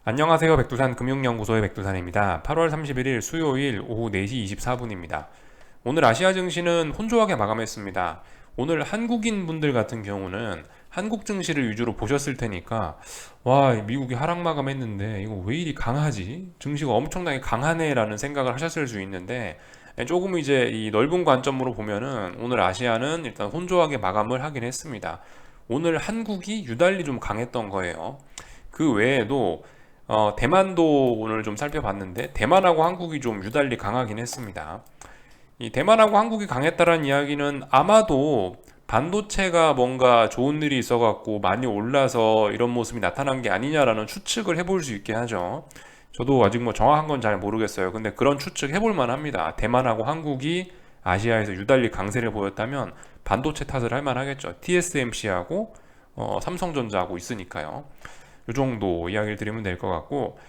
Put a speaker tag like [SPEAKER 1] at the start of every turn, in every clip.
[SPEAKER 1] 안녕하세요. 백두산 금융연구소의 백두산입니다. 8월 31일 수요일 오후 4시 24분입니다. 오늘 아시아 증시는 혼조하게 마감했습니다. 오늘 한국인 분들 같은 경우는 한국 증시를 위주로 보셨을 테니까 와, 미국이 하락 마감했는데 이거 왜 이리 강하지? 증시가 엄청나게 강하네라는 생각을 하셨을 수 있는데 조금 이제 이 넓은 관점으로 보면은 오늘 아시아는 일단 혼조하게 마감을 하긴 했습니다. 오늘 한국이 유달리 좀 강했던 거예요. 그 외에도 대만도 오늘 좀 살펴봤는데 대만하고 한국이 좀 유달리 강하긴 했습니다. 이 대만하고 한국이 강했다는 이야기는 아마도 반도체가 뭔가 좋은 일이 있어갖고 많이 올라서 이런 모습이 나타난 게 아니냐라는 추측을 해볼 수 있게 하죠. 저도 아직 뭐 정확한 건 잘 모르겠어요. 근데 그런 추측 해볼 만합니다. 대만하고 한국이 아시아에서 유달리 강세를 보였다면 반도체 탓을 할 만하겠죠. TSMC하고 삼성전자하고 있으니까요. 이 정도 이야기를 드리면 될 것 같고,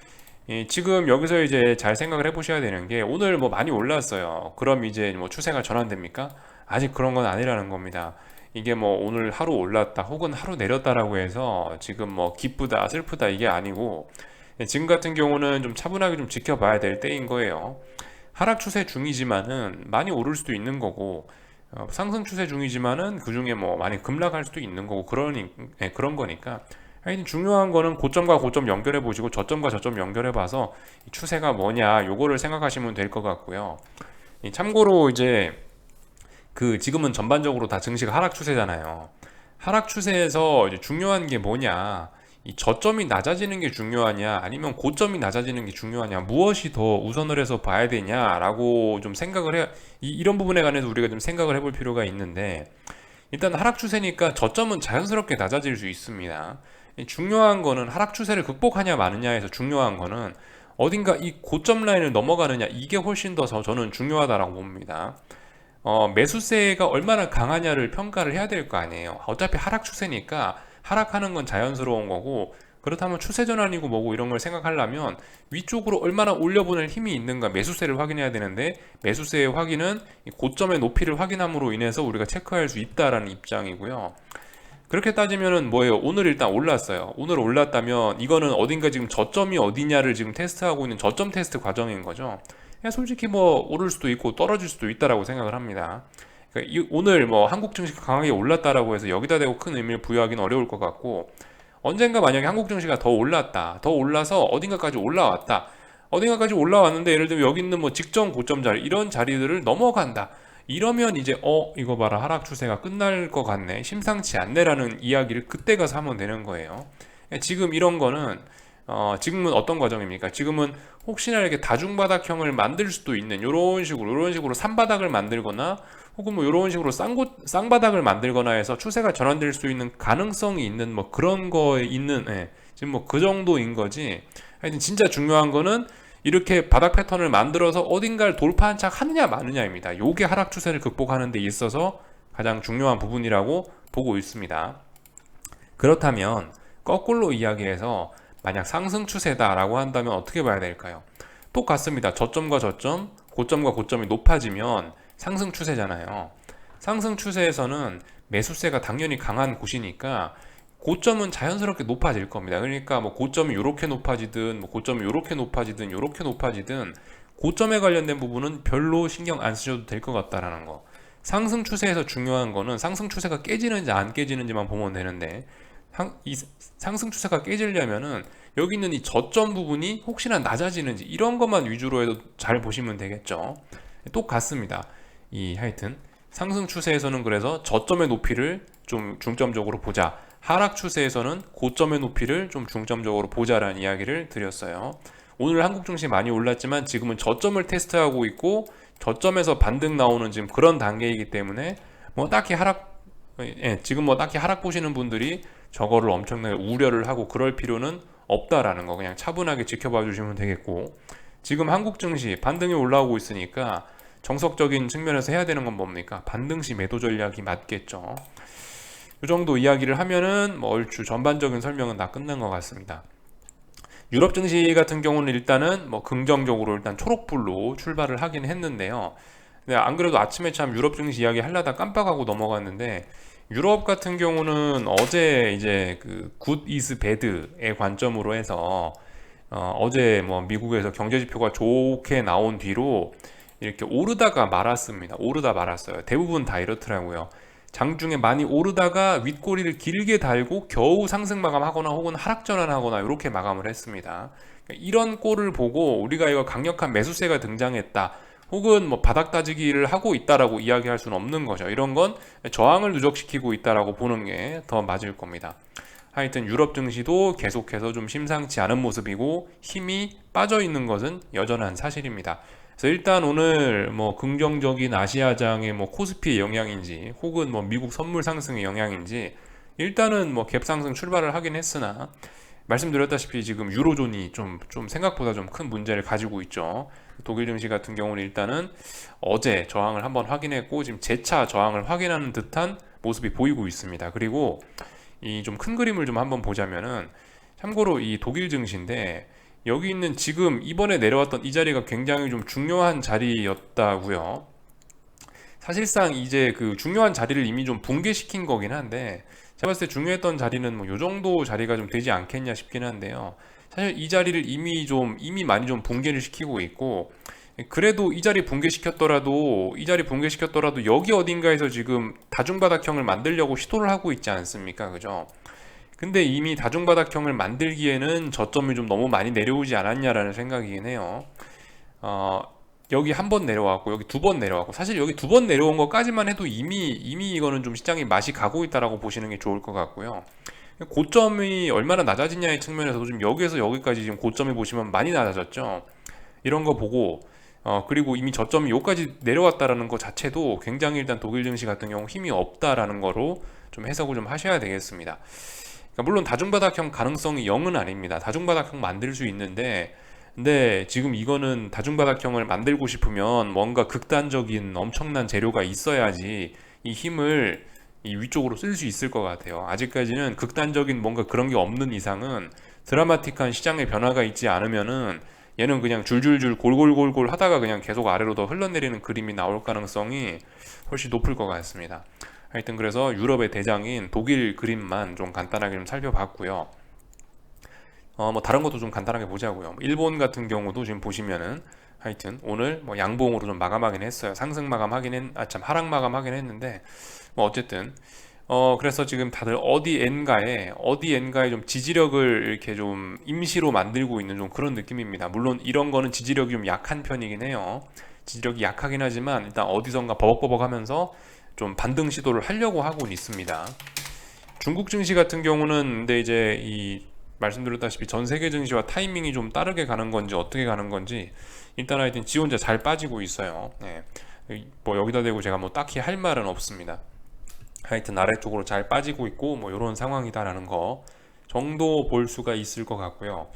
[SPEAKER 1] 지금 여기서 이제 잘 생각을 해보셔야 되는 게 오늘 뭐 많이 올랐어요. 그럼 이제 뭐 추세가 전환됩니까? 아직 그런 건 아니라는 겁니다. 이게 뭐 오늘 하루 올랐다 혹은 하루 내렸다라고 해서 지금 뭐 기쁘다 슬프다 이게 아니고, 지금 같은 경우는 좀 차분하게 좀 지켜봐야 될 때인 거예요. 하락 추세 중이지만은 많이 오를 수도 있는 거고, 상승 추세 중이지만은 그 중에 뭐 많이 급락할 수도 있는 거고 그런 거니까 하여튼 중요한 거는 고점과 고점 연결해 보시고 저점과 저점 연결해 봐서 추세가 뭐냐 요거를 생각하시면 될 것 같고요. 참고로 이제 그 지금은 전반적으로 다 증시가 하락 추세잖아요. 하락 추세에서 이제 중요한 게 뭐냐, 이 저점이 낮아지는 게 중요하냐 아니면 고점이 낮아지는 게 중요하냐, 무엇이 더 우선을 해서 봐야 되냐라고 좀 생각을 해, 이런 부분에 관해서 우리가 좀 생각을 해볼 필요가 있는데, 일단 하락 추세니까 저점은 자연스럽게 낮아질 수 있습니다. 중요한 거는 하락 추세를 극복하냐 마느냐에서 중요한 거는 어딘가 이 고점 라인을 넘어가느냐, 이게 훨씬 더 저는 중요하다라고 봅니다. 매수세가 얼마나 강하냐를 평가를 해야 될 거 아니에요. 어차피 하락 추세니까 하락하는 건 자연스러운 거고, 그렇다면 추세 전환이고 뭐고 이런 걸 생각하려면 위쪽으로 얼마나 올려보낼 힘이 있는가 매수세를 확인해야 되는데, 매수세의 확인은 고점의 높이를 확인함으로 인해서 우리가 체크할 수 있다라는 입장이고요. 그렇게 따지면은 뭐예요? 오늘 일단 올랐어요. 오늘 올랐다면 이거는 어딘가 지금 저점이 어디냐를 지금 테스트하고 있는 저점 테스트 과정인 거죠. 솔직히 뭐 오를 수도 있고 떨어질 수도 있다라고 생각을 합니다. 그러니까 오늘 뭐 한국 증시가 강하게 올랐다라고 해서 여기다 대고 큰 의미를 부여하기는 어려울 것 같고, 언젠가 만약에 한국 증시가 더 올랐다, 더 올라서 어딘가까지 올라왔다, 어딘가까지 올라왔는데 예를 들면 여기 있는 뭐 직전 고점 자리 이런 자리들을 넘어간다, 이러면 이제 이거 봐라 하락 추세가 끝날 것 같네, 심상치 않네라는 이야기를 그때 가서 하면 되는 거예요. 지금 이런 거는 지금은 어떤 과정입니까? 지금은 혹시나 이렇게 다중바닥형을 만들 수도 있는 이런 식으로 산바닥을 만들거나 혹은 뭐 이런 식으로 쌍바닥을 만들거나 해서 추세가 전환될 수 있는 가능성이 있는 뭐 그런 거에 있는, 지금 뭐 그 정도인 거지. 하여튼 진짜 중요한 거는 이렇게 바닥 패턴을 만들어서 어딘가를 돌파한 척 하느냐 마느냐입니다. 요게 하락 추세를 극복하는 데 있어서 가장 중요한 부분이라고 보고 있습니다. 그렇다면 거꾸로 이야기해서 만약 상승 추세다라고 한다면 어떻게 봐야 될까요? 똑같습니다. 저점과 저점, 고점과 고점이 높아지면 상승 추세잖아요. 상승 추세에서는 매수세가 당연히 강한 곳이니까 고점은 자연스럽게 높아질 겁니다. 그러니까 뭐 고점이 이렇게 높아지든 뭐 고점이 이렇게 높아지든 이렇게 높아지든 고점에 관련된 부분은 별로 신경 안 쓰셔도 될 것 같다라는 거. 상승 추세에서 중요한 거는 상승 추세가 깨지는지 안 깨지는지만 보면 되는데, 이 상승 추세가 깨지려면은 여기 있는 이 저점 부분이 혹시나 낮아지는지 이런 것만 위주로 해도 잘 보시면 되겠죠. 똑같습니다. 하여튼 상승 추세에서는 그래서 저점의 높이를 좀 중점적으로 보자, 하락 추세에서는 고점의 높이를 좀 중점적으로 보자라는 이야기를 드렸어요. 오늘 한국 증시 많이 올랐지만 지금은 저점을 테스트하고 있고 저점에서 반등 나오는 지금 그런 단계이기 때문에 뭐 딱히 지금 뭐 딱히 하락 보시는 분들이 저거를 엄청나게 우려를 하고 그럴 필요는 없다라는 거 그냥 차분하게 지켜봐 주시면 되겠고, 지금 한국 증시 반등이 올라오고 있으니까 정석적인 측면에서 해야 되는 건 뭡니까? 반등 시 매도 전략이 맞겠죠. 이 정도 이야기를 하면은 뭐 얼추 전반적인 설명은 다 끝난 것 같습니다. 유럽 증시 같은 경우는 일단은 뭐 긍정적으로 일단 초록불로 출발을 하긴 했는데요. 근데 안 그래도 아침에 참 유럽 증시 이야기 하려다 깜빡하고 넘어갔는데, 유럽 같은 경우는 어제 이제 그 굿 이즈 배드의 관점으로 해서 어제 뭐 미국에서 경제 지표가 좋게 나온 뒤로 이렇게 오르다가 말았습니다. 오르다 말았어요. 대부분 다 이렇더라고요. 장중에 많이 오르다가 윗꼬리를 길게 달고 겨우 상승 마감하거나 혹은 하락 전환하거나 이렇게 마감을 했습니다. 그러니까 이런 꼴을 보고 우리가 이거 강력한 매수세가 등장했다, 혹은 뭐 바닥 다지기를 하고 있다라고 이야기할 수는 없는 거죠. 이런 건 저항을 누적시키고 있다라고 보는 게 더 맞을 겁니다. 하여튼 유럽 증시도 계속해서 좀 심상치 않은 모습이고 힘이 빠져 있는 것은 여전한 사실입니다. 그래서 일단 오늘 뭐 긍정적인 아시아장의 뭐 코스피의 영향인지 혹은 뭐 미국 선물 상승의 영향인지 일단은 뭐 갭상승 출발을 하긴 했으나, 말씀드렸다시피 지금 유로존이 좀 생각보다 좀 큰 문제를 가지고 있죠. 독일 증시 같은 경우는 일단은 어제 저항을 한번 확인했고 지금 재차 저항을 확인하는 듯한 모습이 보이고 있습니다. 그리고 이 좀 큰 그림을 좀 한번 보자면은, 참고로 이 독일 증시인데 여기 있는 지금 이번에 내려왔던 이 자리가 굉장히 좀 중요한 자리였다고요. 사실상 이제 그 중요한 자리를 이미 좀 붕괴시킨 거긴 한데, 제가 봤을 때 중요했던 자리는 뭐 요 정도 자리가 좀 되지 않겠냐 싶긴 한데요. 사실 이 자리를 이미 많이 좀 붕괴를 시키고 있고, 그래도 이 자리 붕괴시켰더라도 여기 어딘가에서 지금 다중바닥형을 만들려고 시도를 하고 있지 않습니까? 그죠? 근데 이미 다중바닥형을 만들기에는 저점이 좀 너무 많이 내려오지 않았냐라는 생각이긴 해요. 어, 여기 한 번 내려왔고 여기 두 번 내려왔고, 사실 여기 두 번 내려온 것까지만 해도 이미 이거는 좀 시장이 맛이 가고 있다라고 보시는 게 좋을 것 같고요. 고점이 얼마나 낮아지냐의 측면에서도 지금 여기에서 여기까지 지금 고점이 보시면 많이 낮아졌죠. 이런 거 보고 그리고 이미 저점이 여기까지 내려왔다라는 것 자체도 굉장히 일단 독일 증시 같은 경우 힘이 없다라는 거로 좀 해석을 좀 하셔야 되겠습니다. 그러니까 물론 다중바닥형 가능성이 0은 아닙니다. 다중바닥형 만들 수 있는데, 근데 지금 이거는 다중바닥형을 만들고 싶으면 뭔가 극단적인 엄청난 재료가 있어야지 이 힘을 이 위쪽으로 쓸 수 있을 것 같아요. 아직까지는 극단적인 뭔가 그런 게 없는 이상은, 드라마틱한 시장의 변화가 있지 않으면은 얘는 그냥 줄줄줄 골골골골 하다가 그냥 계속 아래로 더 흘러내리는 그림이 나올 가능성이 훨씬 높을 것 같습니다. 하여튼 그래서 유럽의 대장인 독일 그림만 좀 간단하게 좀 살펴봤고요. 뭐 다른 것도 좀 간단하게 보자고요. 일본 같은 경우도 지금 보시면은 하여튼 오늘 뭐 양봉으로 좀 마감하긴 했어요. 상승 마감하긴 하락 마감하긴 했는데, 뭐 어쨌든 그래서 지금 다들 어디 엔가에 좀 지지력을 이렇게 좀 임시로 만들고 있는 좀 그런 느낌입니다. 물론 이런 거는 지지력이 좀 약한 편이긴 해요. 지지력이 약하긴 하지만 일단 어디선가 버벅버벅 하면서 좀 반등 시도를 하려고 하고는 있습니다. 중국 증시 같은 경우는 근데 이제 이 말씀드렸다시피 전 세계 증시와 타이밍이 좀 다르게 가는 건지 어떻게 가는 건지 일단 하여튼 지 혼자 잘 빠지고 있어요. 네. 뭐 여기다 대고 제가 뭐 딱히 할 말은 없습니다. 하여튼 아래쪽으로 잘 빠지고 있고 뭐 이런 상황이다라는 거 정도 볼 수가 있을 것 같고요.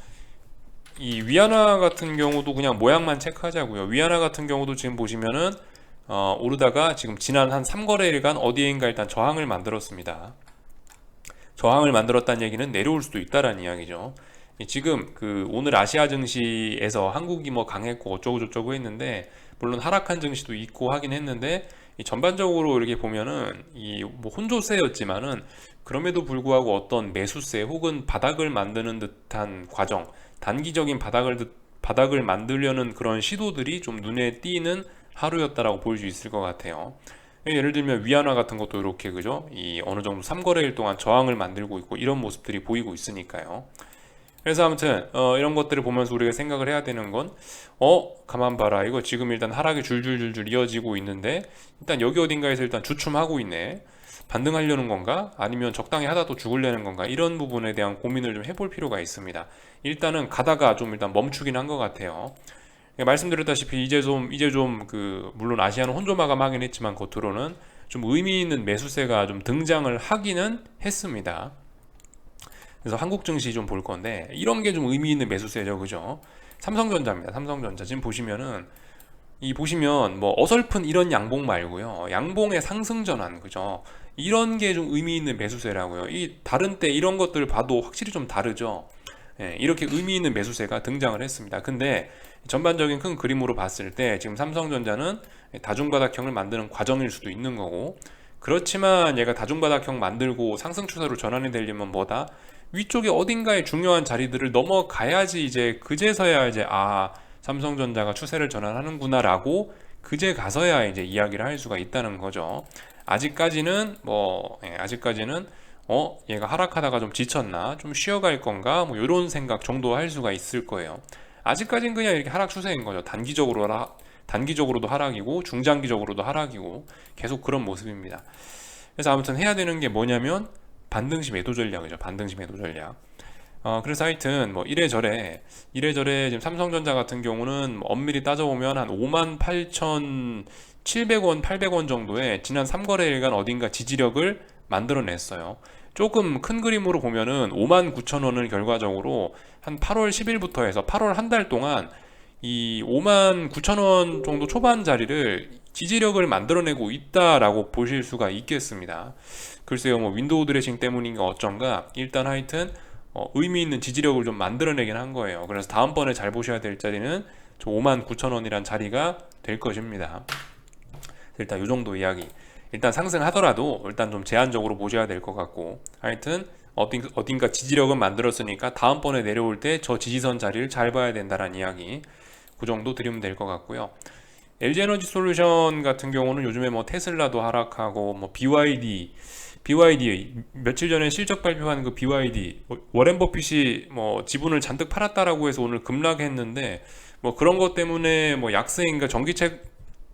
[SPEAKER 1] 이 위안화 같은 경우도 그냥 모양만 체크하자고요. 위안화 같은 경우도 지금 보시면은 오르다가 지금 지난 한 3거래일간 어디에인가 일단 저항을 만들었습니다. 저항을 만들었다는 얘기는 내려올 수도 있다라는 이야기죠. 지금 그 오늘 아시아 증시에서 한국이 뭐 강했고 어쩌고 저쩌고 했는데, 물론 하락한 증시도 있고 하긴 했는데, 이 전반적으로 이렇게 보면은 이 뭐 혼조세였지만은 그럼에도 불구하고 어떤 매수세 혹은 바닥을 만드는 듯한 과정, 단기적인 바닥을 만들려는 그런 시도들이 좀 눈에 띄는 하루였다라고 볼 수 있을 것 같아요. 예를 들면 위안화 같은 것도 이렇게 그죠? 이 어느 정도 3거래일 동안 저항을 만들고 있고 이런 모습들이 보이고 있으니까요. 그래서 아무튼 이런 것들을 보면서 우리가 생각을 해야 되는 건, 가만 봐라, 이거 지금 일단 하락이 줄줄줄줄 이어지고 있는데 일단 여기 어딘가에서 일단 주춤하고 있네. 반등하려는 건가? 아니면 적당히 하다 또 죽으려는 건가? 이런 부분에 대한 고민을 좀 해볼 필요가 있습니다. 일단은 가다가 좀 일단 멈추긴 한 것 같아요. 말씀드렸다시피 이제 좀 그 물론 아시아는 혼조 마감하긴 했지만 겉으로는 좀 의미 있는 매수세가 좀 등장을 하기는 했습니다. 그래서 한국 증시 좀 볼 건데 이런 게 좀 의미 있는 매수세죠, 그죠? 삼성전자입니다. 삼성전자 지금 보시면은 보시면 뭐 어설픈 이런 양봉 말고요, 양봉의 상승 전환, 그죠? 이런 게 좀 의미 있는 매수세라고요. 이 다른 때 이런 것들 봐도 확실히 좀 다르죠. 이렇게 의미 있는 매수세가 등장을 했습니다. 근데 전반적인 큰 그림으로 봤을 때 지금 삼성전자는 다중바닥형을 만드는 과정일 수도 있는 거고, 그렇지만 얘가 다중바닥형 만들고 상승 추세로 전환이 되려면 뭐다? 위쪽에 어딘가에 중요한 자리들을 넘어가야지 이제 그제서야 이제 삼성전자가 추세를 전환하는구나라고 그제 가서야 이제 이야기를 할 수가 있다는 거죠. 아직까지는 아직까지는 얘가 하락하다가 좀 지쳤나, 좀 쉬어갈 건가, 뭐 이런 생각 정도 할 수가 있을 거예요. 아직까지는 그냥 이렇게 하락 추세인 거죠. 단기적으로도 하락이고 중장기적으로도 하락이고 계속 그런 모습입니다. 그래서 아무튼 해야 되는 게 뭐냐면 반등시 매도 전략이죠. 반등시 매도 전략. 그래서 하여튼 뭐 이래저래 지금 삼성전자 같은 경우는 엄밀히 따져보면 한 58,700원, 800원 정도의 지난 3거래일간 어딘가 지지력을 만들어냈어요. 조금 큰 그림으로 보면은 59,000원을 결과적으로 한 8월 10일부터 해서 8월 한 달 동안 이 59,000원 정도 초반 자리를 지지력을 만들어내고 있다라고 보실 수가 있겠습니다. 글쎄요, 뭐 윈도우 드레싱 때문인가 어쩐가 일단 하여튼 의미 있는 지지력을 좀 만들어내긴 한 거예요. 그래서 다음번에 잘 보셔야 될 자리는 저 59,000원이란 자리가 될 것입니다. 일단 이 정도 이야기. 일단 상승하더라도 일단 좀 제한적으로 보셔야 될 것 같고, 하여튼 어딘가 지지력은 만들었으니까 다음번에 내려올 때 저 지지선 자리를 잘 봐야 된다는 이야기. 그 정도 드리면 될 것 같고요. LG에너지 솔루션 같은 경우는 요즘에 뭐 테슬라도 하락하고 뭐 BYD 며칠 전에 실적 발표한 그 BYD 워렌 버핏이 뭐 지분을 잔뜩 팔았다라고 해서 오늘 급락했는데 뭐 그런 것 때문에 뭐 약세인가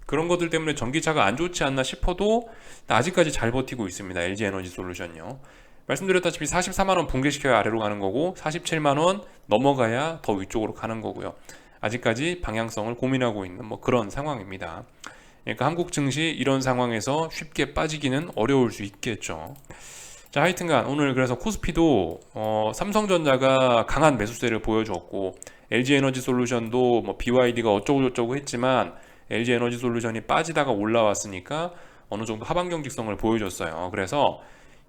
[SPEAKER 1] 그런 것들 때문에 전기차가 안 좋지 않나 싶어도 아직까지 잘 버티고 있습니다. LG에너지 솔루션요. 말씀드렸다시피 44만원 붕괴시켜야 아래로 가는 거고 47만원 넘어가야 더 위쪽으로 가는 거고요. 아직까지 방향성을 고민하고 있는 뭐 그런 상황입니다. 그러니까 한국 증시 이런 상황에서 쉽게 빠지기는 어려울 수 있겠죠. 자, 하여튼간 오늘 그래서 코스피도 삼성전자가 강한 매수세를 보여줬고 LG에너지 솔루션도 뭐 BYD가 어쩌고저쩌고 했지만 LG에너지 솔루션이 빠지다가 올라왔으니까 어느 정도 하방 경직성을 보여줬어요. 그래서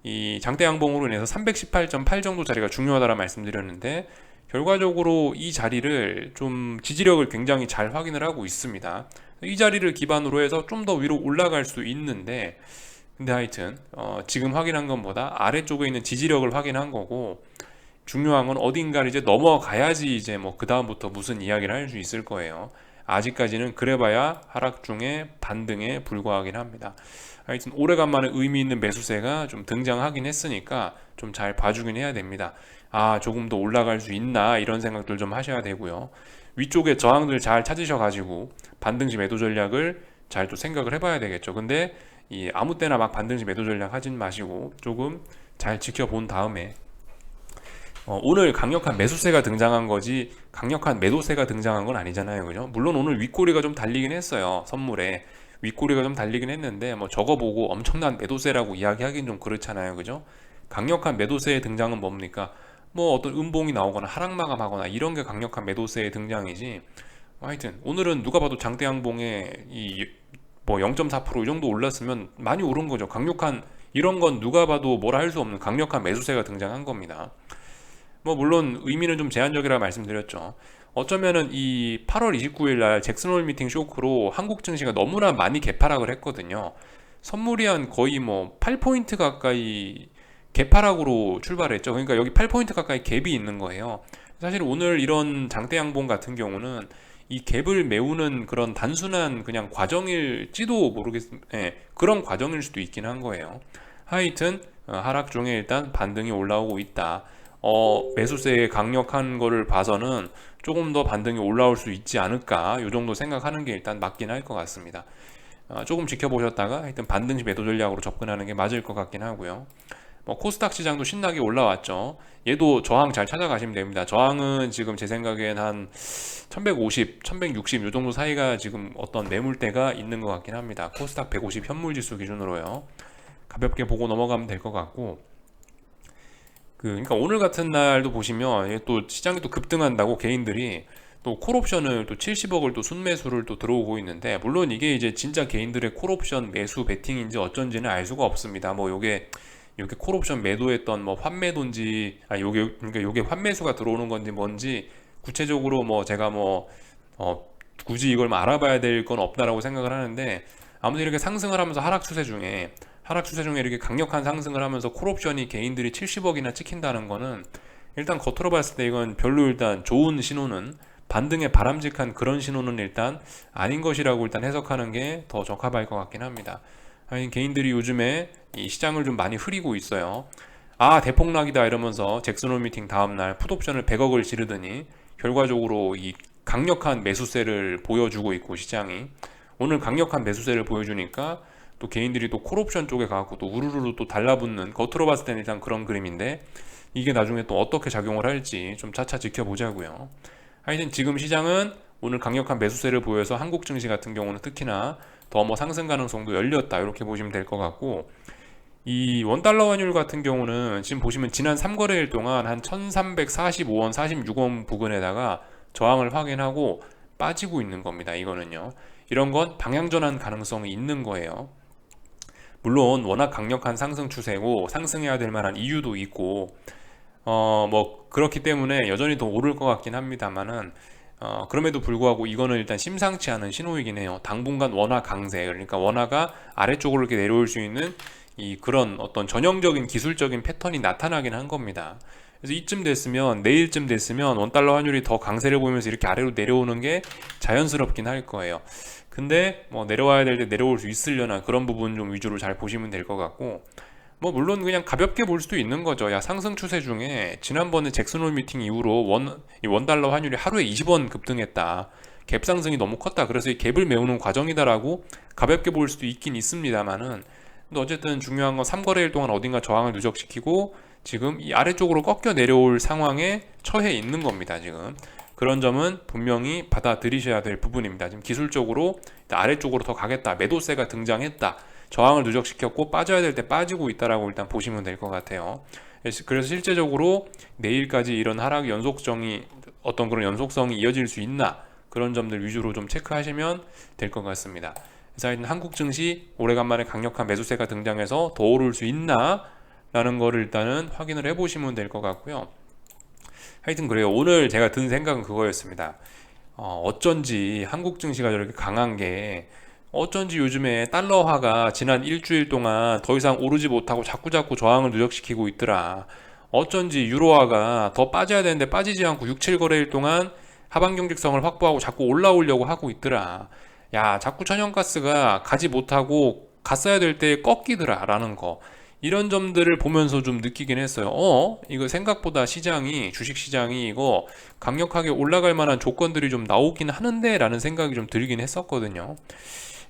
[SPEAKER 1] 이 장대 양봉으로 인해서 318.8 정도 자리가 중요하다라 말씀드렸는데 결과적으로 이 자리를 좀 지지력을 굉장히 잘 확인을 하고 있습니다. 이 자리를 기반으로 해서 좀 더 위로 올라갈 수 있는데 근데 하여튼 지금 확인한 것보다 아래쪽에 있는 지지력을 확인한 거고 중요한 건 어딘가를 이제 넘어가야지 이제 뭐 그 다음부터 무슨 이야기를 할 수 있을 거예요. 아직까지는 그래봐야 하락 중에 반등에 불과하긴 합니다. 하여튼 오래간만에 의미 있는 매수세가 좀 등장하긴 했으니까 좀 잘 봐주긴 해야 됩니다. 조금 더 올라갈 수 있나 이런 생각들 좀 하셔야 되고요. 위쪽에 저항들 잘 찾으셔가지고 반등시 매도 전략을 잘 또 생각을 해봐야 되겠죠. 근데 이 아무 때나 막 반등시 매도 전략 하진 마시고 조금 잘 지켜본 다음에 오늘 강력한 매수세가 등장한 거지 강력한 매도세가 등장한 건 아니잖아요. 그죠? 물론 오늘 윗꼬리가 좀 달리긴 했어요. 선물에 윗꼬리가 좀 달리긴 했는데 뭐 저거 보고 엄청난 매도세라고 이야기하기는 좀 그렇잖아요. 그죠? 강력한 매도세의 등장은 뭡니까? 뭐 어떤 음봉이 나오거나 하락 마감하거나 이런 게 강력한 매도세의 등장이지. 하여튼 오늘은 누가 봐도 장대 양봉에 이 뭐 0.4%이 정도 올랐으면 많이 오른 거죠. 강력한 이런 건 누가 봐도 뭐라 할 수 없는 강력한 매수세가 등장한 겁니다. 뭐 물론 의미는 좀 제한적이라 말씀드렸죠. 어쩌면은 이 8월 29일 날 잭슨홀 미팅 쇼크로 한국 증시가 너무나 많이 개파락을 했거든요. 선물이 한 거의 뭐 8포인트 가까이 개파락으로 출발했죠. 그러니까 여기 8포인트 가까이 갭이 있는 거예요. 사실 오늘 이런 장대 양봉 같은 경우는 이 갭을 메우는 그런 단순한 그냥 과정일지도 그런 과정일 수도 있긴 한 거예요. 하여튼 하락 중에 일단 반등이 올라오고 있다. 매수세의 강력한 거를 봐서는 조금 더 반등이 올라올 수 있지 않을까 요 정도 생각하는 게 일단 맞긴 할 것 같습니다. 조금 지켜보셨다가 하여튼 반등시 매도 전략으로 접근하는 게 맞을 것 같긴 하고요. 뭐 코스닥 시장도 신나게 올라왔죠. 얘도 저항 잘 찾아가시면 됩니다. 저항은 지금 제 생각엔 한 1150, 1160 요 정도 사이가 지금 어떤 매물대가 있는 것 같긴 합니다. 코스닥 150 현물지수 기준으로요. 가볍게 보고 넘어가면 될 것 같고 그러니까 오늘 같은 날도 보시면 또 시장이 또 급등한다고 개인들이 또 콜옵션을 또 70억을 또 순매수를 또 들어오고 있는데 물론 이게 이제 진짜 개인들의 콜옵션 매수 베팅인지 어쩐지는 알 수가 없습니다. 뭐 요게 콜옵션 매도했던 뭐 환매도인지 요게 환매수가 들어오는 건지 뭔지 구체적으로 뭐 제가 굳이 이걸 알아봐야 될 건 없다라고 생각을 하는데 아무튼 이렇게 상승을 하면서 하락 추세 중에 하락 추세 중에 이렇게 강력한 상승을 하면서 콜옵션이 개인들이 70억이나 찍힌다는 거는 일단 겉으로 봤을 때 이건 별로 일단 좋은 신호는, 반등에 바람직한 그런 신호는 일단 아닌 것이라고 일단 해석하는 게 더 적합할 것 같긴 합니다. 아니, 개인들이 요즘에 이 시장을 좀 많이 흐리고 있어요. 아, 대폭락이다 이러면서 잭슨홀 미팅 다음날 풋옵션을 100억을 지르더니 결과적으로 이 강력한 매수세를 보여주고 있고, 시장이 오늘 강력한 매수세를 보여주니까 또 개인들이 또 콜옵션 쪽에 가고 또 우르르 또 달라붙는, 겉으로 봤을 때는 일단 그런 그림인데 이게 나중에 또 어떻게 작용을 할지 좀 차차 지켜보자고요. 하여튼 지금 시장은 오늘 강력한 매수세를 보여서 한국 증시 같은 경우는 특히나 더 뭐 상승 가능성도 열렸다 이렇게 보시면 될 것 같고, 이 원달러 환율 같은 경우는 지금 보시면 지난 3거래일 동안 한 1345원 46원 부근에다가 저항을 확인하고 빠지고 있는 겁니다. 이거는요, 이런 건 방향전환 가능성이 있는 거예요. 물론 워낙 강력한 상승 추세고 상승해야 될 만한 이유도 있고 뭐 그렇기 때문에 여전히 더 오를 것 같긴 합니다만은, 그럼에도 불구하고 이거는 일단 심상치 않은 신호이긴 해요. 당분간 원화 강세, 그러니까 원화가 아래쪽으로 이렇게 내려올 수 있는 이 그런 어떤 전형적인 기술적인 패턴이 나타나긴 한 겁니다. 그래서 이쯤 됐으면, 내일쯤 됐으면 원달러 환율이 더 강세를 보이면서 이렇게 아래로 내려오는 게 자연스럽긴 할 거예요. 근데 뭐 내려와야 될 때 내려올 수 있으려나 그런 부분 좀 위주로 잘 보시면 될 것 같고, 뭐 물론 그냥 가볍게 볼 수도 있는 거죠. 야, 상승 추세 중에 지난번에 잭슨홀 미팅 이후로 이 원달러 환율이 하루에 20원 급등했다, 갭 상승이 너무 컸다, 그래서 이 갭을 메우는 과정이다라고 가볍게 볼 수도 있긴 있습니다만은, 근데 어쨌든 중요한 건 3거래일 동안 어딘가 저항을 누적시키고 지금 이 아래쪽으로 꺾여 내려올 상황에 처해 있는 겁니다. 지금 그런 점은 분명히 받아들이셔야 될 부분입니다. 지금 기술적으로 아래쪽으로 더 가겠다, 매도세가 등장했다, 저항을 누적시켰고 빠져야 될 때 빠지고 있다라고 일단 보시면 될 것 같아요. 그래서 실제적으로 내일까지 이런 하락 연속성이, 어떤 그런 연속성이 이어질 수 있나, 그런 점들 위주로 좀 체크하시면 될 것 같습니다. 그래서 한국 증시 오래간만에 강력한 매수세가 등장해서 더 오를 수 있나 라는 거를 일단은 확인을 해보시면 될 것 같고요. 하여튼 그래요. 오늘 제가 든 생각은 그거였습니다. 어쩐지 한국 증시가 저렇게 강한 게, 어쩐지 요즘에 달러화가 지난 일주일 동안 더 이상 오르지 못하고 자꾸자꾸 저항을 누적시키고 있더라. 어쩐지 유로화가 더 빠져야 되는데 빠지지 않고 6, 7거래일 동안 하방 경직성을 확보하고 자꾸 올라오려고 하고 있더라. 야, 자꾸 천연가스가 가지 못하고 갔어야 될 때 꺾이더라 라는 거, 이런 점들을 보면서 좀 느끼긴 했어요. 이거 생각보다 시장이, 주식시장이 이거 강력하게 올라갈 만한 조건들이 좀 나오긴 하는데 라는 생각이 좀 들긴 했었거든요.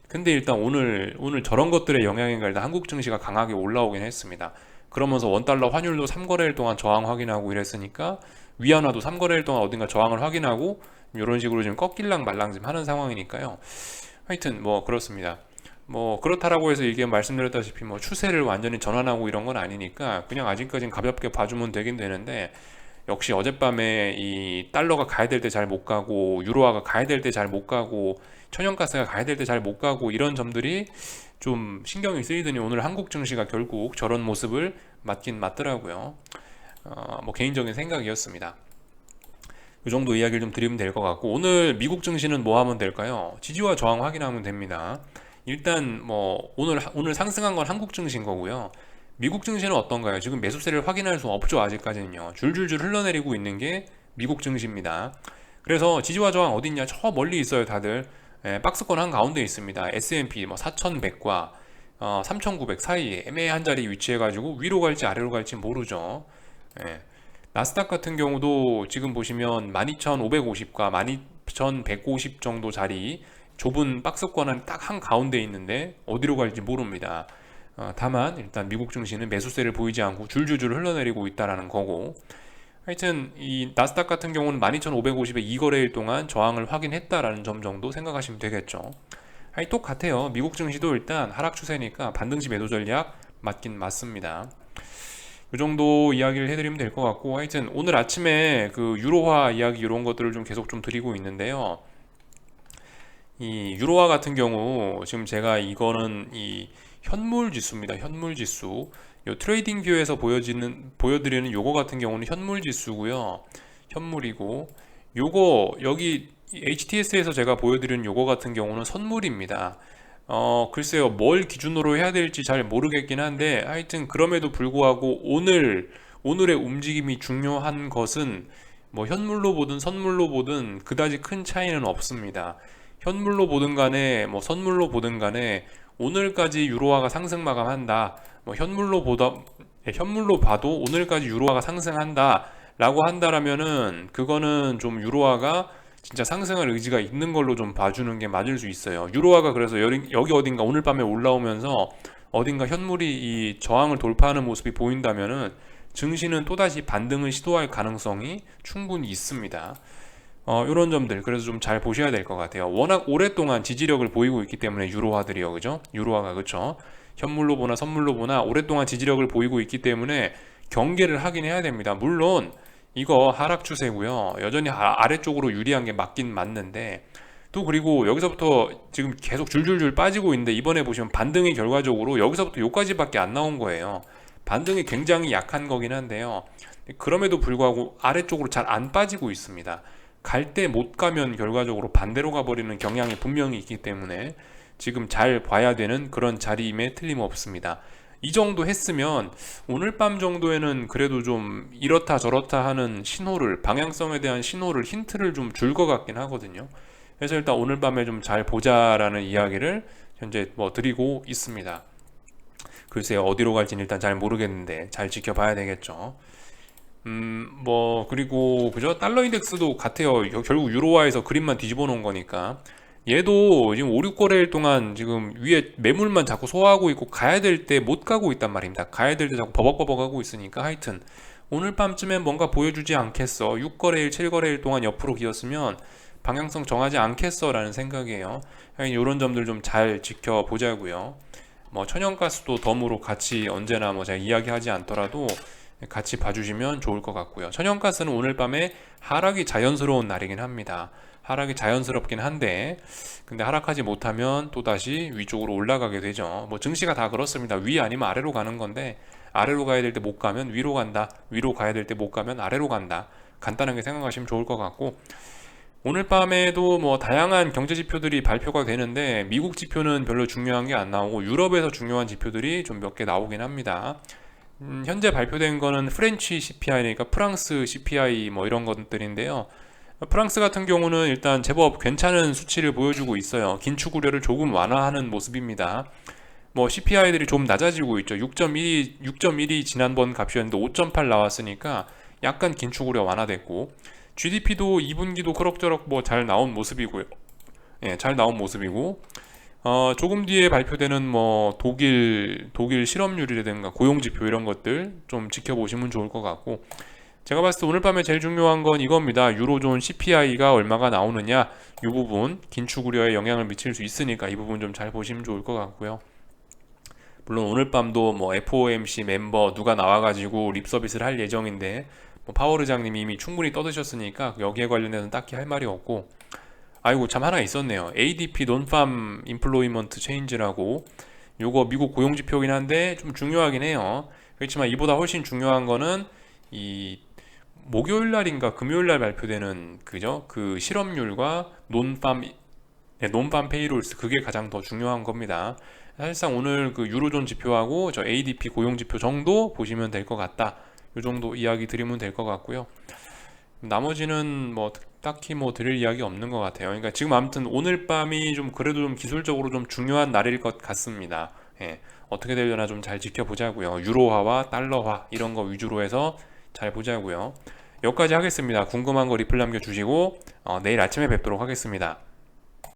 [SPEAKER 1] 근데 일단 오늘 저런 것들의 영향인가 일단 한국 증시가 강하게 올라오긴 했습니다. 그러면서 원달러 환율도 3거래일 동안 저항 확인하고 이랬으니까 위안화도 3거래일 동안 어딘가 저항을 확인하고 이런 식으로 지금 꺾일랑 말랑 지금 하는 상황이니까요. 하여튼 뭐 그렇습니다. 뭐 그렇다라고 해서 이게 말씀드렸다시피 뭐 추세를 완전히 전환하고 이런 건 아니니까 그냥 아직까지는 가볍게 봐주면 되긴 되는데, 역시 어젯밤에 이 달러가 가야 될 때 잘 못 가고 유로화가 가야 될 때 잘 못 가고 천연가스가 가야 될 때 잘 못 가고 이런 점들이 좀 신경이 쓰이더니 오늘 한국 증시가 결국 저런 모습을 맞긴 맞더라고요. 뭐 개인적인 생각이었습니다. 이 정도 이야기를 좀 드리면 될 것 같고, 오늘 미국 증시는 뭐 하면 될까요? 지지와 저항 확인하면 됩니다. 일단 뭐 오늘 상승한 건 한국 증시인 거고요. 미국 증시는 어떤가요? 지금 매수세를 확인할 수 없죠. 아직까지는요. 줄줄줄 흘러내리고 있는 게 미국 증시입니다. 그래서 지지와 저항 어딨냐? 저 멀리 있어요, 다들. 박스권 한 가운데 있습니다. S&P 뭐 4,100과 3,900 사이에 애매한 자리에 위치해가지고 위로 갈지 아래로 갈지 모르죠. 예. 나스닥 같은 경우도 지금 보시면 12,550과 12,150 정도 자리 좁은 박스권은 딱 한 가운데 있는데 어디로 갈지 모릅니다. 다만 일단 미국 증시는 매수세를 보이지 않고 줄줄줄 흘러내리고 있다라는 거고, 하여튼 이 나스닥 같은 경우는 12,550에 2거래일 동안 저항을 확인했다라는 점 정도 생각하시면 되겠죠. 아니 똑같아요. 미국 증시도 일단 하락 추세니까 반등시 매도 전략 맞긴 맞습니다. 이 정도 이야기를 해드리면 될 것 같고, 하여튼 오늘 아침에 그 유로화 이야기 이런 것들을 좀 계속 좀 드리고 있는데요. 이 유로화 같은 경우 지금 제가 이거는 이 현물 지수입니다. 현물 지수. 요 트레이딩 뷰에서 보여드리는 요거 같은 경우는 현물 지수고요. 현물이고, 요거 여기 HTS에서 제가 보여드리는 요거 같은 경우는 선물입니다. 글쎄요, 뭘 기준으로 해야 될지 잘 모르겠긴 한데, 하여튼 그럼에도 불구하고 오늘의 움직임이 중요한 것은 뭐 현물로 보든 선물로 보든 그다지 큰 차이는 없습니다. 현물로 보든 간에 뭐 선물로 보든 간에 오늘까지 유로화가 상승 마감한다. 뭐 현물로 봐도 오늘까지 유로화가 상승한다. 라고 한다라면은 그거는 좀 유로화가 진짜 상승할 의지가 있는 걸로 좀 봐주는 게 맞을 수 있어요. 유로화가 그래서 여기 어딘가 오늘 밤에 올라오면서 어딘가 현물이 이 저항을 돌파하는 모습이 보인다면은 증시는 또다시 반등을 시도할 가능성이 충분히 있습니다. 이런 점들 그래서 좀 잘 보셔야 될 것 같아요. 워낙 오랫동안 지지력을 보이고 있기 때문에 유로화들이요, 그죠? 유로화가 그죠? 현물로 보나 선물로 보나 오랫동안 지지력을 보이고 있기 때문에 경계를 하긴 해야 됩니다. 물론 이거 하락 추세고요. 여전히 아래쪽으로 유리한 게 맞긴 맞는데 또 그리고 여기서부터 지금 계속 줄줄줄 빠지고 있는데 이번에 보시면 반등이 결과적으로 여기서부터 여기까지밖에 안 나온 거예요. 반등이 굉장히 약한 거긴 한데요. 그럼에도 불구하고 아래쪽으로 잘 안 빠지고 있습니다. 갈 때 못 가면 결과적으로 반대로 가버리는 경향이 분명히 있기 때문에 지금 잘 봐야 되는 그런 자리임에 틀림없습니다. 이 정도 했으면 오늘 밤 정도에는 그래도 좀 이렇다 저렇다 하는 신호를, 방향성에 대한 신호를, 힌트를 좀 줄 것 같긴 하거든요. 그래서 일단 오늘 밤에 좀 잘 보자라는 이야기를 현재 뭐 드리고 있습니다. 글쎄요, 어디로 갈지는 일단 잘 모르겠는데 잘 지켜봐야 되겠죠. 뭐 그리고 그죠? 달러 인덱스도 같아요. 결국 유로화에서 그림만 뒤집어 놓은 거니까 얘도 지금 5, 6거래일 동안 지금 위에 매물만 자꾸 소화하고 있고 가야 될 때 못 가고 있단 말입니다. 가야 될 때 자꾸 버벅버벅 하고 있으니까 하여튼 오늘 밤쯤엔 뭔가 보여주지 않겠어. 6거래일, 7거래일 동안 옆으로 기었으면 방향성 정하지 않겠어 라는 생각이에요. 이런 점들 좀 잘 지켜보자고요. 뭐 천연가스도 덤으로 같이 언제나 뭐 제가 이야기하지 않더라도 같이 봐주시면 좋을 것 같고요. 천연가스는 오늘 밤에 하락이 자연스러운 날이긴 합니다. 하락이 자연스럽긴 한데 근데 하락하지 못하면 또다시 위쪽으로 올라가게 되죠. 뭐 증시가 다 그렇습니다. 위 아니면 아래로 가는 건데 아래로 가야 될 때 못 가면 위로 간다. 위로 가야 될 때 못 가면 아래로 간다. 간단하게 생각하시면 좋을 것 같고 오늘 밤에도 뭐 다양한 경제 지표들이 발표가 되는데 미국 지표는 별로 중요한 게 안 나오고 유럽에서 중요한 지표들이 좀 몇 개 나오긴 합니다. 현재 발표된 거는 프렌치 CPI, 그러니까 프랑스 CPI 뭐 이런 것들인데요. 프랑스 같은 경우는 일단 제법 괜찮은 수치를 보여주고 있어요. 긴축 우려를 조금 완화하는 모습입니다. 뭐 CPI들이 좀 낮아지고 있죠. 6.1이 지난번 값이었는데 5.8 나왔으니까 약간 긴축 우려 완화됐고 GDP도 2분기도 그럭저럭 뭐 잘 나온 모습이고요. 예, 잘 나온 모습이고 조금 뒤에 발표되는 뭐 독일 실업률이라든가 고용지표 이런 것들 좀 지켜보시면 좋을 것 같고 제가 봤을 때 오늘 밤에 제일 중요한 건 이겁니다. 유로존 CPI가 얼마가 나오느냐 이 부분 긴축 우려에 영향을 미칠 수 있으니까 이 부분 좀 잘 보시면 좋을 것 같고요. 물론 오늘 밤도 뭐 FOMC 멤버 누가 나와가지고 립 서비스를 할 예정인데 뭐 파월 의장님이 이미 충분히 떠드셨으니까 여기에 관련해서는 딱히 할 말이 없고 아이고 참 하나 있었네요. ADP 논팜 임플로이먼트 체인지라고 요거 미국 고용 지표긴 한데 좀 중요하긴 해요. 그렇지만 이보다 훨씬 중요한 거는 이 목요일 날인가 금요일 날 발표되는 그죠? 그 실업률과 논팜 페이롤스 그게 가장 더 중요한 겁니다. 사실상 오늘 그 유로존 지표하고 저 ADP 고용 지표 정도 보시면 될 것 같다. 요 정도 이야기 드리면 될 것 같고요. 나머지는 뭐 딱히 뭐 드릴 이야기 없는 것 같아요. 그러니까 지금 아무튼 오늘 밤이 좀 그래도 좀 기술적으로 좀 중요한 날일 것 같습니다. 예, 어떻게 되려나 좀 잘 지켜보자고요. 유로화와 달러화 이런 거 위주로 해서 잘 보자고요. 여기까지 하겠습니다. 궁금한 거 리플 남겨주시고 내일 아침에 뵙도록 하겠습니다.